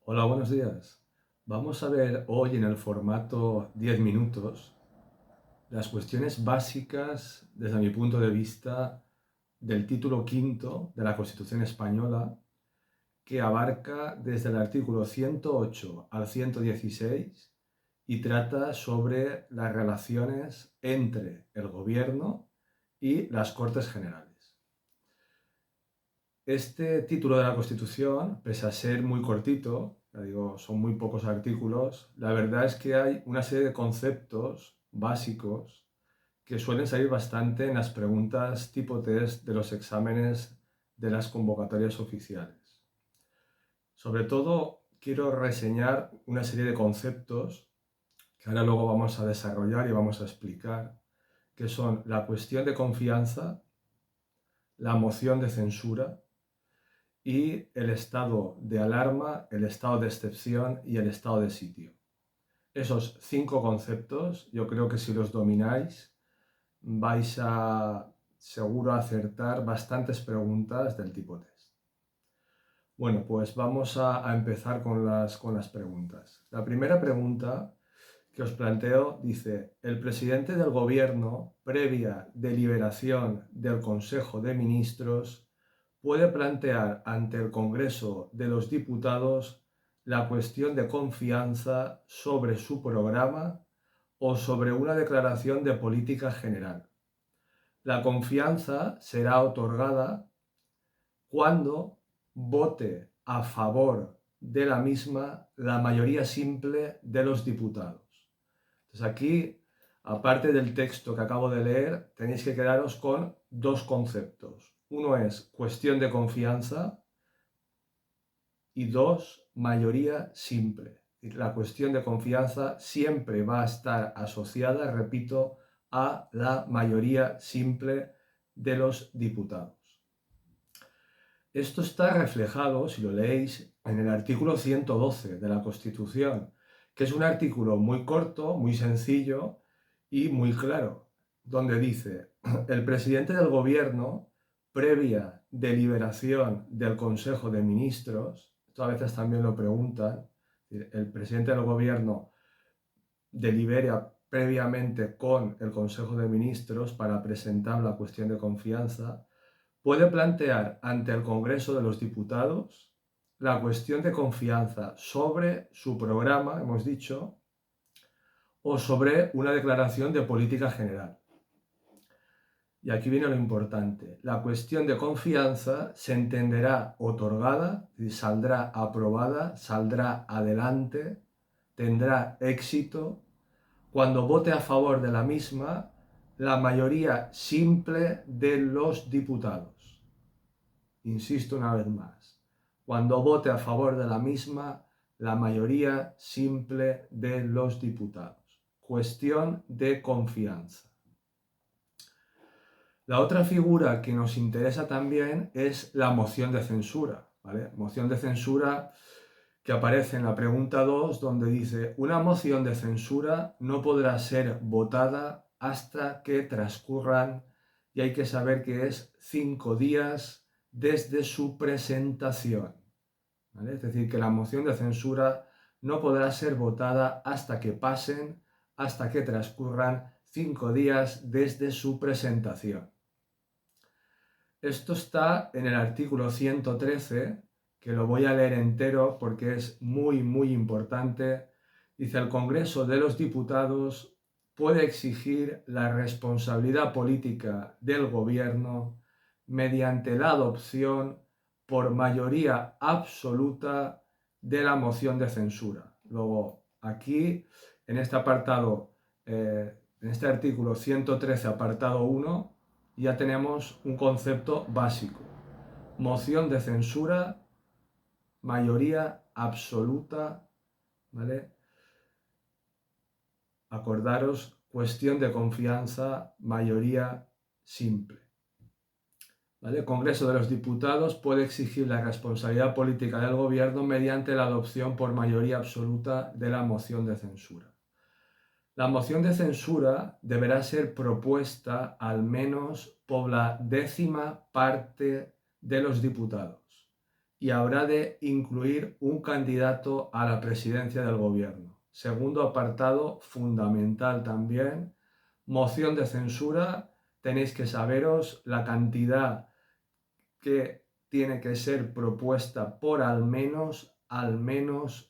Hola, buenos días. Vamos a ver hoy en el formato 10 minutos las cuestiones básicas, desde mi punto de vista, del título quinto de la Constitución española, que abarca desde el artículo 108 al 116 y trata sobre las relaciones entre el gobierno y las Cortes Generales. Este título de la Constitución, pese a ser muy cortito, ya digo, son muy pocos artículos, la verdad es que hay una serie de conceptos básicos que suelen salir bastante en las preguntas tipo test de los exámenes de las convocatorias oficiales. Sobre todo, quiero reseñar una serie de conceptos que ahora luego vamos a desarrollar y vamos a explicar, que son la cuestión de confianza, la moción de censura, y el estado de alarma, el estado de excepción y el estado de sitio. Esos 5 conceptos, yo creo que si los domináis, vais a seguro acertar bastantes preguntas del tipo test. Bueno, pues vamos a empezar con las preguntas. La primera pregunta que os planteo dice: el presidente del gobierno, previa deliberación del Consejo de Ministros, puede plantear ante el Congreso de los Diputados la cuestión de confianza sobre su programa o sobre una declaración de política general. La confianza será otorgada cuando vote a favor de la misma la mayoría simple de los diputados. Entonces aquí, aparte del texto que acabo de leer, tenéis que quedaros con dos conceptos. Uno es cuestión de confianza y dos, mayoría simple. La cuestión de confianza siempre va a estar asociada, repito, a la mayoría simple de los diputados. Esto está reflejado, si lo leéis, en el artículo 112 de la Constitución, que es un artículo muy corto, muy sencillo y muy claro, donde dice: el presidente del gobierno, previa deliberación del Consejo de Ministros, esto a veces también lo preguntan, el presidente del gobierno delibera previamente con el Consejo de Ministros para presentar la cuestión de confianza, puede plantear ante el Congreso de los Diputados la cuestión de confianza sobre su programa, hemos dicho, o sobre una declaración de política general. Y aquí viene lo importante. La cuestión de confianza se entenderá otorgada, saldrá aprobada, saldrá adelante, tendrá éxito cuando vote a favor de la misma la mayoría simple de los diputados. Insisto una vez más, cuando vote a favor de la misma la mayoría simple de los diputados. Cuestión de confianza. La otra figura que nos interesa también es la moción de censura, ¿vale? Moción de censura que aparece en la pregunta 2, donde dice: una moción de censura no podrá ser votada hasta que transcurran, y hay que saber que es 5 días desde su presentación, ¿vale? Es decir, que la moción de censura no podrá ser votada hasta que pasen, hasta que transcurran 5 días desde su presentación. Esto está en el artículo 113, que lo voy a leer entero porque es muy, muy importante. Dice: el Congreso de los Diputados puede exigir la responsabilidad política del gobierno mediante la adopción por mayoría absoluta de la moción de censura. Luego, aquí, en este apartado, en este artículo 113, apartado 1, ya tenemos un concepto básico. Moción de censura, mayoría absoluta, ¿vale? Acordaros, cuestión de confianza, mayoría simple. ¿Vale? El Congreso de los Diputados puede exigir la responsabilidad política del gobierno mediante la adopción por mayoría absoluta de la moción de censura. La moción de censura deberá ser propuesta al menos por la 10ª parte de los diputados y habrá de incluir un candidato a la presidencia del gobierno. Segundo apartado, fundamental también, moción de censura. Tenéis que saberos la cantidad que tiene que ser propuesta por al menos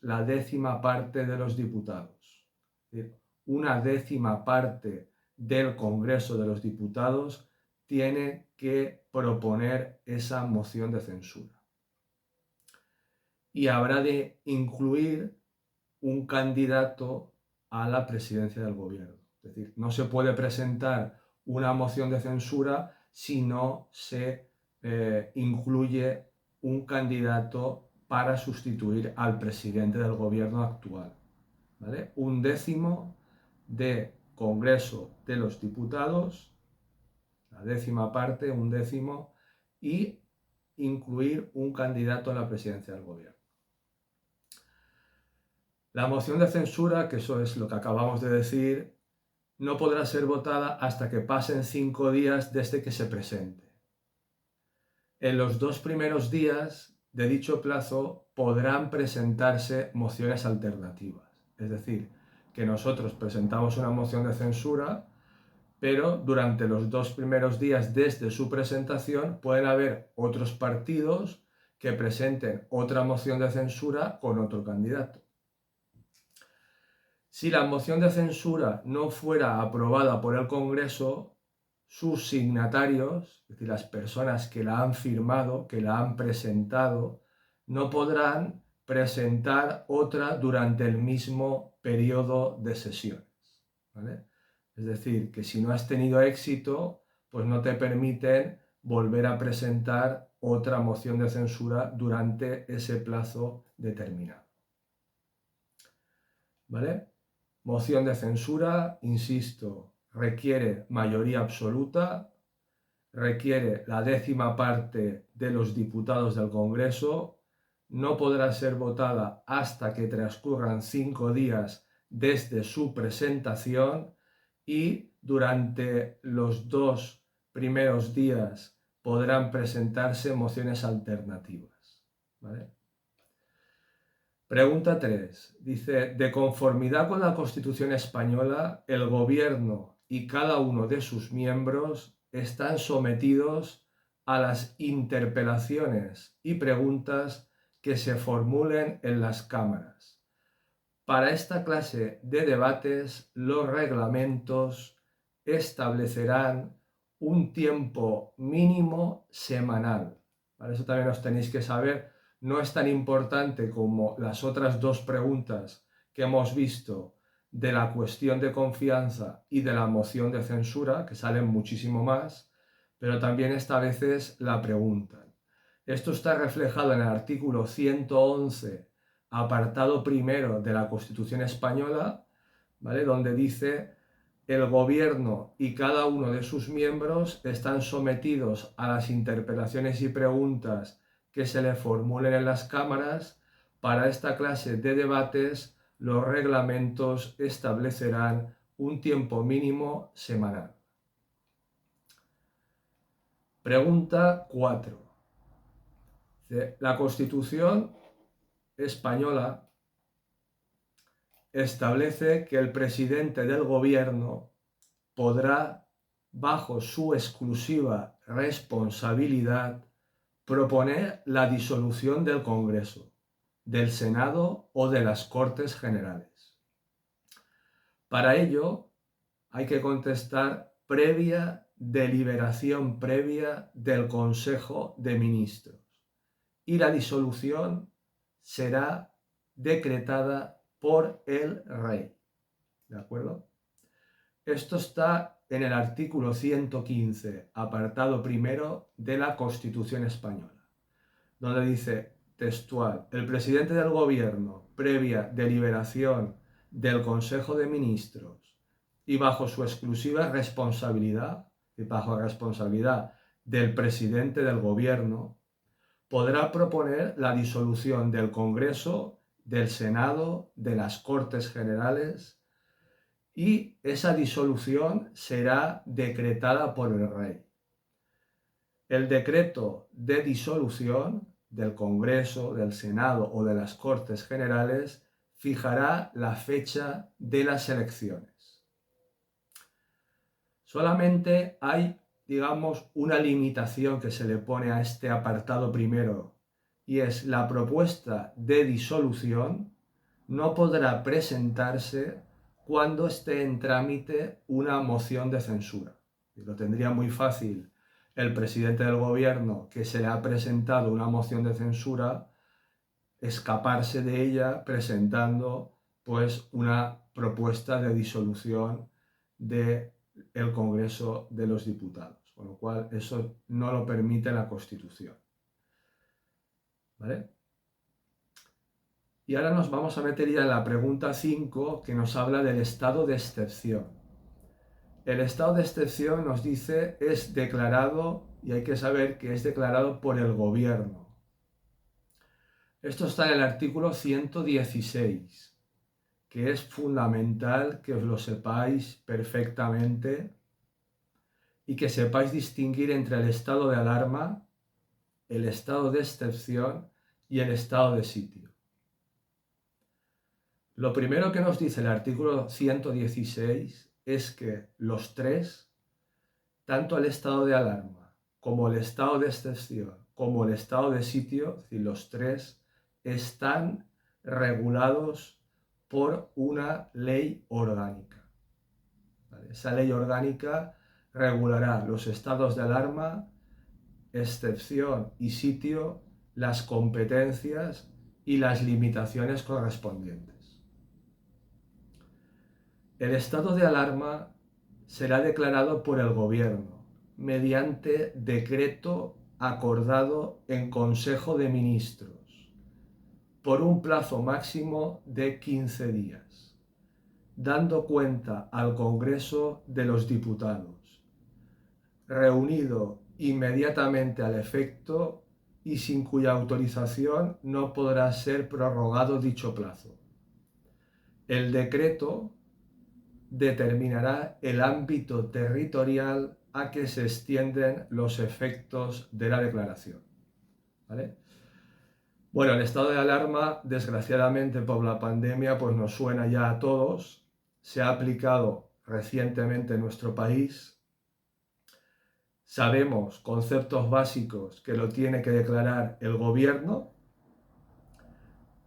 la 10ª parte de los diputados. Es decir, una 10ª parte del Congreso de los Diputados tiene que proponer esa moción de censura. Y habrá de incluir un candidato a la presidencia del gobierno. Es decir, no se puede presentar una moción de censura si no se incluye un candidato para sustituir al presidente del gobierno actual. ¿Vale? 1/10 de Congreso de los Diputados, la 10ª parte, 1/10, y incluir un candidato a la presidencia del gobierno. La moción de censura, que eso es lo que acabamos de decir, no podrá ser votada hasta que pasen 5 días desde que se presente. En los 2 primeros días de dicho plazo podrán presentarse mociones alternativas. Es decir, que nosotros presentamos una moción de censura, pero durante los 2 primeros días desde su presentación pueden haber otros partidos que presenten otra moción de censura con otro candidato. Si la moción de censura no fuera aprobada por el Congreso, sus signatarios, es decir, las personas que la han firmado, que la han presentado, no podrán presentar otra durante el mismo periodo de sesiones, ¿vale? Es decir, que si no has tenido éxito, pues no te permiten volver a presentar otra moción de censura durante ese plazo determinado, ¿vale? Moción de censura, insisto, requiere mayoría absoluta, requiere la 10ª parte de los diputados del Congreso, no podrá ser votada hasta que transcurran 5 días desde su presentación y durante los 2 primeros días podrán presentarse mociones alternativas, ¿vale? Pregunta 3. Dice, de conformidad con la Constitución española, el Gobierno y cada uno de sus miembros están sometidos a las interpelaciones y preguntas que se formulen en las cámaras. Para esta clase de debates, los reglamentos establecerán un tiempo mínimo semanal. Para eso también os tenéis que saber. No es tan importante como las otras 2 preguntas que hemos visto de la cuestión de confianza y de la moción de censura, que salen muchísimo más, pero también esta veces la preguntan. Esto está reflejado en el artículo 111, apartado primero de la Constitución española, ¿vale? Donde dice: el Gobierno y cada uno de sus miembros están sometidos a las interpelaciones y preguntas que se le formulen en las cámaras. Para esta clase de debates, los reglamentos establecerán un tiempo mínimo semanal. Pregunta 4. La Constitución española establece que el presidente del Gobierno podrá, bajo su exclusiva responsabilidad, proponer la disolución del Congreso, del Senado o de las Cortes Generales. Para ello hay que contestar previa deliberación previa del Consejo de Ministros y la disolución será decretada por el Rey. ¿De acuerdo? Esto está en el artículo 115, apartado primero de la Constitución española, donde dice textual: el presidente del Gobierno, previa deliberación del Consejo de Ministros y bajo su exclusiva responsabilidad, y bajo la responsabilidad del presidente del Gobierno, podrá proponer la disolución del Congreso, del Senado, de las Cortes Generales, y esa disolución será decretada por el Rey. El decreto de disolución del Congreso, del Senado o de las Cortes Generales fijará la fecha de las elecciones. Solamente hay, digamos, una limitación que se le pone a este apartado primero, y es la propuesta de disolución no podrá presentarse cuando esté en trámite una moción de censura. Y lo tendría muy fácil el presidente del gobierno, que se le ha presentado una moción de censura, escaparse de ella presentando pues una propuesta de disolución del Congreso de los Diputados, con lo cual eso no lo permite la Constitución. ¿Vale? Y ahora nos vamos a meter ya en la pregunta 5, que nos habla del estado de excepción. El estado de excepción, nos dice, es declarado, y hay que saber que es declarado por el gobierno. Esto está en el artículo 116, que es fundamental que os lo sepáis perfectamente y que sepáis distinguir entre el estado de alarma, el estado de excepción y el estado de sitio. Lo primero que nos dice el artículo 116 es que los tres, tanto el estado de alarma como el estado de excepción como el estado de sitio, es decir, los tres están regulados por una ley orgánica. ¿Vale? Esa ley orgánica regulará los estados de alarma, excepción y sitio, las competencias y las limitaciones correspondientes. El estado de alarma será declarado por el gobierno mediante decreto acordado en Consejo de Ministros por un plazo máximo de 15 días, dando cuenta al Congreso de los Diputados, reunido inmediatamente al efecto y sin cuya autorización no podrá ser prorrogado dicho plazo. El decreto determinará el ámbito territorial a que se extienden los efectos de la declaración. ¿Vale? Bueno, el estado de alarma, desgraciadamente por la pandemia, pues nos suena ya a todos. Se ha aplicado recientemente en nuestro país. Sabemos conceptos básicos que lo tiene que declarar el gobierno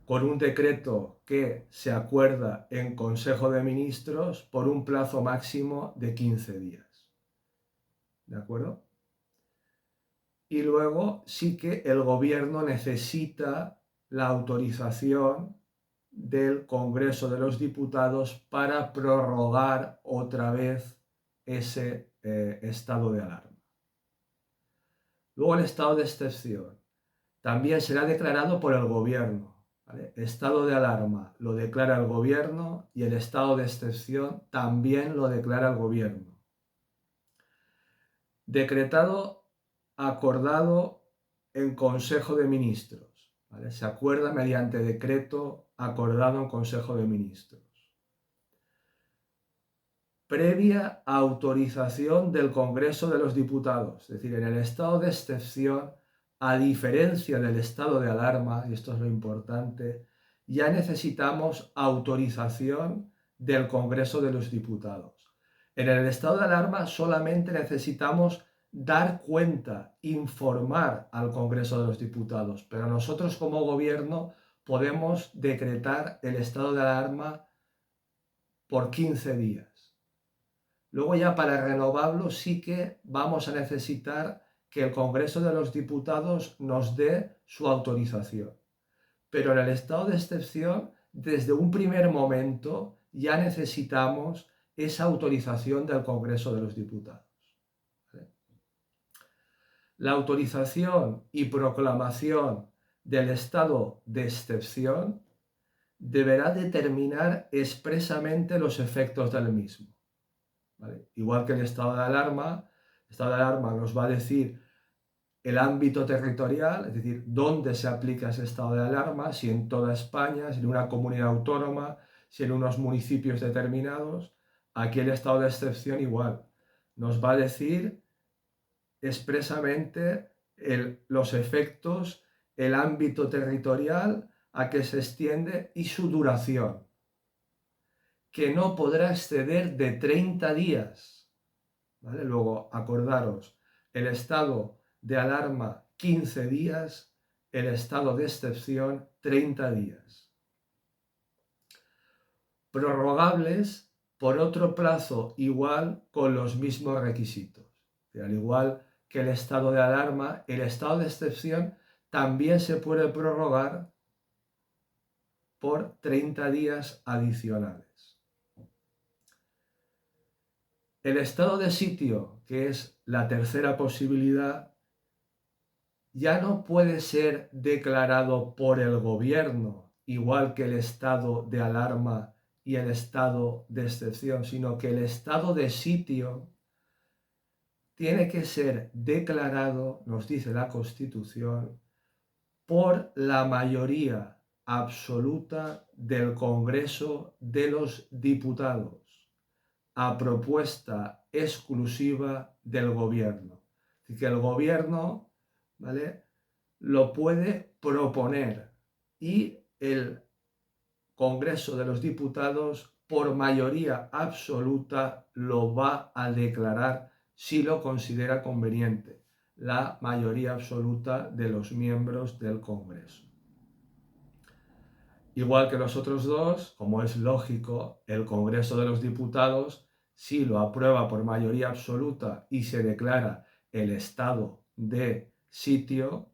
con un decreto que se acuerda en Consejo de Ministros por un plazo máximo de 15 días. ¿De acuerdo? Y luego sí que el gobierno necesita la autorización del Congreso de los Diputados para prorrogar otra vez ese estado de alarma. Luego el estado de excepción también será declarado por el gobierno. ¿Vale? Estado de alarma lo declara el gobierno y el estado de excepción también lo declara el gobierno. Decretado, acordado en Consejo de Ministros. ¿Vale? Se acuerda mediante decreto acordado en Consejo de Ministros. Previa autorización del Congreso de los Diputados. Es decir, en el estado de excepción, a diferencia del estado de alarma, y esto es lo importante, ya necesitamos autorización del Congreso de los Diputados. En el estado de alarma solamente necesitamos dar cuenta, informar al Congreso de los Diputados, pero nosotros como gobierno podemos decretar el estado de alarma por 15 días. Luego ya para renovarlo sí que vamos a necesitar que el Congreso de los Diputados nos dé su autorización. Pero en el estado de excepción, desde un primer momento ya necesitamos esa autorización del Congreso de los Diputados. ¿Vale? La autorización y proclamación del estado de excepción deberá determinar expresamente los efectos del mismo. ¿Vale? Igual que el estado de alarma nos va a decir el ámbito territorial, es decir, dónde se aplica ese estado de alarma, si en toda España, si en una comunidad autónoma, si en unos municipios determinados. Aquí el estado de excepción igual, nos va a decir expresamente los efectos el ámbito territorial a que se extiende y su duración, que no podrá exceder de 30 días. ¿Vale? Luego, acordaros, el estado de alarma 15 días, el estado de excepción 30 días. Prorrogables por otro plazo igual con los mismos requisitos. Al igual que el estado de alarma, el estado de excepción también se puede prorrogar por 30 días adicionales. El estado de sitio, que es la tercera posibilidad, ya no puede ser declarado por el gobierno, igual que el estado de alarma y el estado de excepción, sino que el estado de sitio tiene que ser declarado, nos dice la Constitución, por la mayoría absoluta del Congreso de los Diputados, a propuesta exclusiva del gobierno. Así que el gobierno, ¿vale?, lo puede proponer y el Congreso de los Diputados, por mayoría absoluta, lo va a declarar si lo considera conveniente, la mayoría absoluta de los miembros del Congreso. Igual que los otros dos, como es lógico, el Congreso de los Diputados, si lo aprueba por mayoría absoluta y se declara el estado de sitio,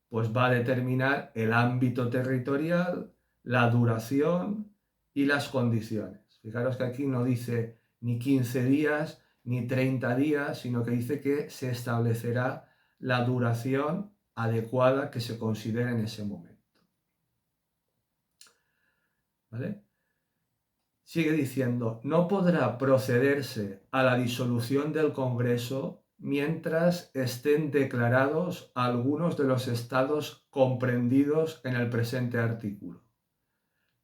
pues va a determinar el ámbito territorial, la duración y las condiciones. Fijaros que aquí no dice ni 15 días ni 30 días, sino que dice que se establecerá la duración adecuada que se considere en ese momento. ¿Vale? Sigue diciendo, no podrá procederse a la disolución del Congreso mientras estén declarados algunos de los estados comprendidos en el presente artículo,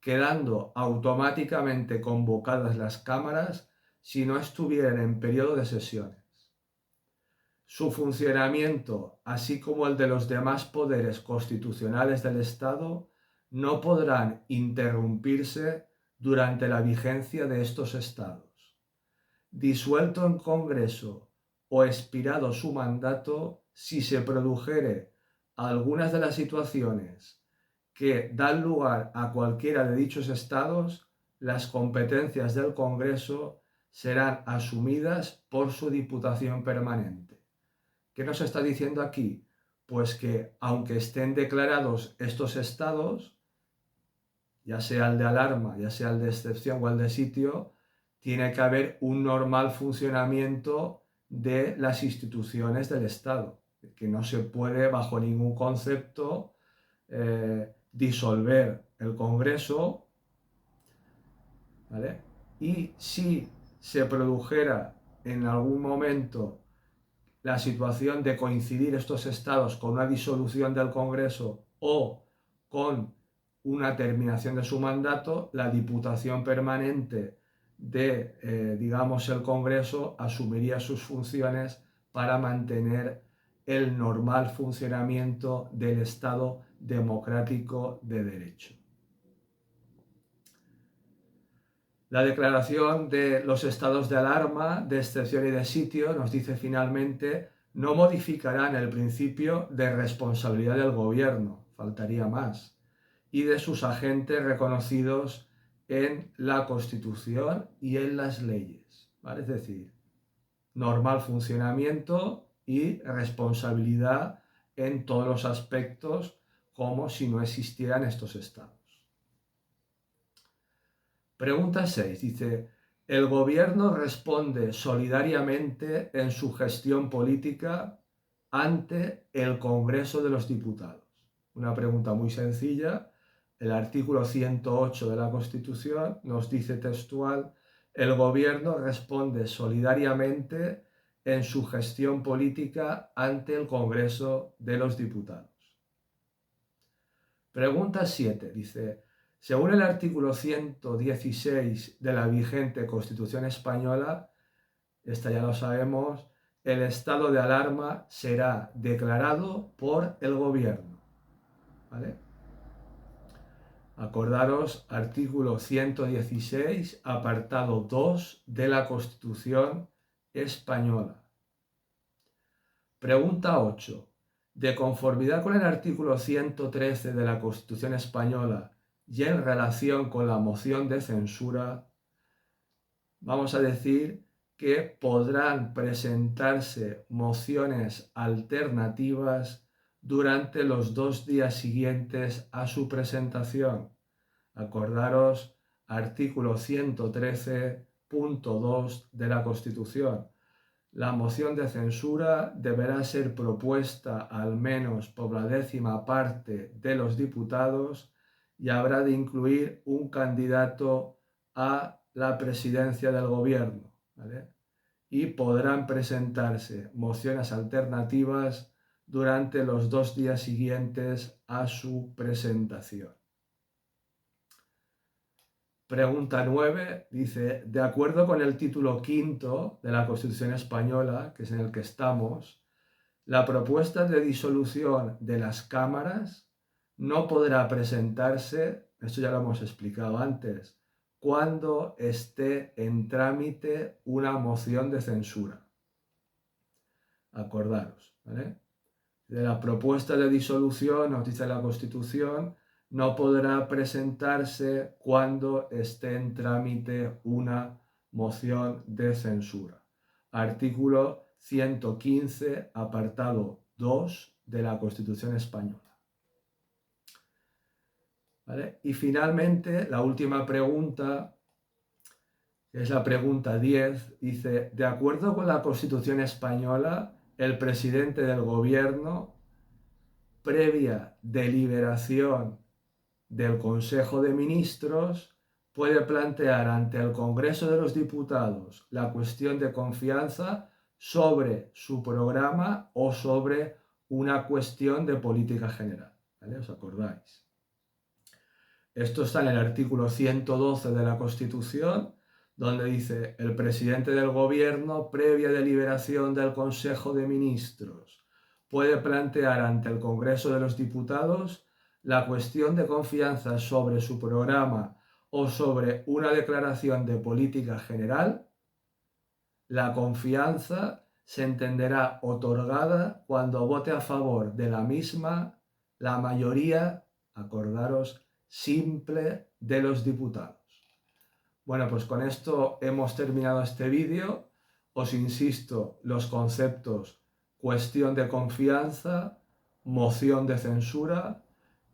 quedando automáticamente convocadas las cámaras si no estuvieran en periodo de sesiones. Su funcionamiento, así como el de los demás poderes constitucionales del Estado, no podrán interrumpirse durante la vigencia de estos estados. Disuelto en Congreso o expirado su mandato, si se produjere algunas de las situaciones que dan lugar a cualquiera de dichos estados, las competencias del Congreso serán asumidas por su Diputación Permanente. ¿Qué nos está diciendo aquí? Pues que aunque estén declarados estos estados, ya sea el de alarma, ya sea el de excepción o el de sitio, tiene que haber un normal funcionamiento de las instituciones del Estado, que no se puede bajo ningún concepto disolver el Congreso, ¿vale? Y si se produjera en algún momento la situación de coincidir estos estados con una disolución del Congreso o con una terminación de su mandato, la Diputación Permanente de, digamos, el Congreso asumiría sus funciones para mantener el normal funcionamiento del Estado democrático de derecho. La declaración de los estados de alarma, de excepción y de sitio nos dice finalmente no modificarán el principio de responsabilidad del gobierno, faltaría más, y de sus agentes reconocidos en la Constitución y en las leyes, ¿vale? Es decir, normal funcionamiento y responsabilidad en todos los aspectos como si no existieran estos estados. Pregunta 6. Dice, ¿el gobierno responde solidariamente en su gestión política ante el Congreso de los Diputados? Una pregunta muy sencilla. El artículo 108 de la Constitución nos dice textual, el gobierno responde solidariamente en su gestión política ante el Congreso de los Diputados. Pregunta 7. Dice, según el artículo 116 de la vigente Constitución española, esta ya lo sabemos, el estado de alarma será declarado por el gobierno. ¿vale? Acordaros, artículo 116, apartado 2 de la Constitución Española. Pregunta 8. De conformidad con el artículo 113 de la Constitución Española y en relación con la moción de censura, vamos a decir que podrán presentarse mociones alternativas durante los 2 días siguientes a su presentación. Acordaros, artículo 113.2 de la Constitución. La moción de censura deberá ser propuesta al menos por la 10ª parte de los diputados y habrá de incluir un candidato a la presidencia del gobierno, ¿vale? Y podrán presentarse mociones alternativas durante los 2 días siguientes a su presentación. Pregunta 9, dice, de acuerdo con el título quinto de la Constitución Española, que es en el que estamos, la propuesta de disolución de las cámaras no podrá presentarse, esto ya lo hemos explicado antes, cuando esté en trámite una moción de censura. Acordaros, ¿vale? De la propuesta de disolución, nos dice la Constitución, no podrá presentarse cuando esté en trámite una moción de censura. Artículo 115, apartado 2 de la Constitución Española. ¿Vale? Y finalmente, la última pregunta, que es la pregunta 10, dice, de acuerdo con la Constitución Española, el presidente del gobierno, previa deliberación del Consejo de Ministros, puede plantear ante el Congreso de los Diputados la cuestión de confianza sobre su programa o sobre una cuestión de política general. ¿Vale? ¿Os acordáis? Esto está en el artículo 112 de la Constitución, donde dice, el presidente del gobierno, previa deliberación del Consejo de Ministros, puede plantear ante el Congreso de los Diputados la cuestión de confianza sobre su programa o sobre una declaración de política general. La confianza se entenderá otorgada cuando vote a favor de la misma la mayoría, acordaros, simple de los diputados. Bueno, pues con esto hemos terminado este vídeo. Os insisto, los conceptos cuestión de confianza, moción de censura,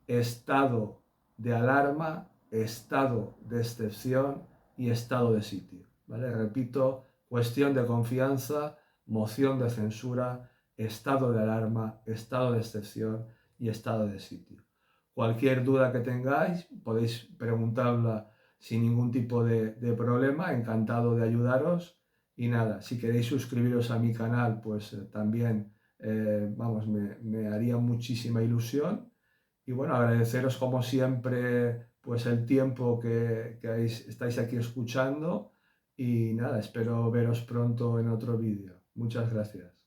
estado de alarma, estado de excepción y estado de sitio. ¿Vale? Repito, cuestión de confianza, moción de censura, estado de alarma, estado de excepción y estado de sitio. Cualquier duda que tengáis, podéis preguntarla sin ningún tipo de problema, encantado de ayudaros. Y nada, si queréis suscribiros a mi canal, pues también, me haría muchísima ilusión. Y bueno, agradeceros como siempre pues el tiempo que estáis aquí escuchando y nada, espero veros pronto en otro vídeo. Muchas gracias.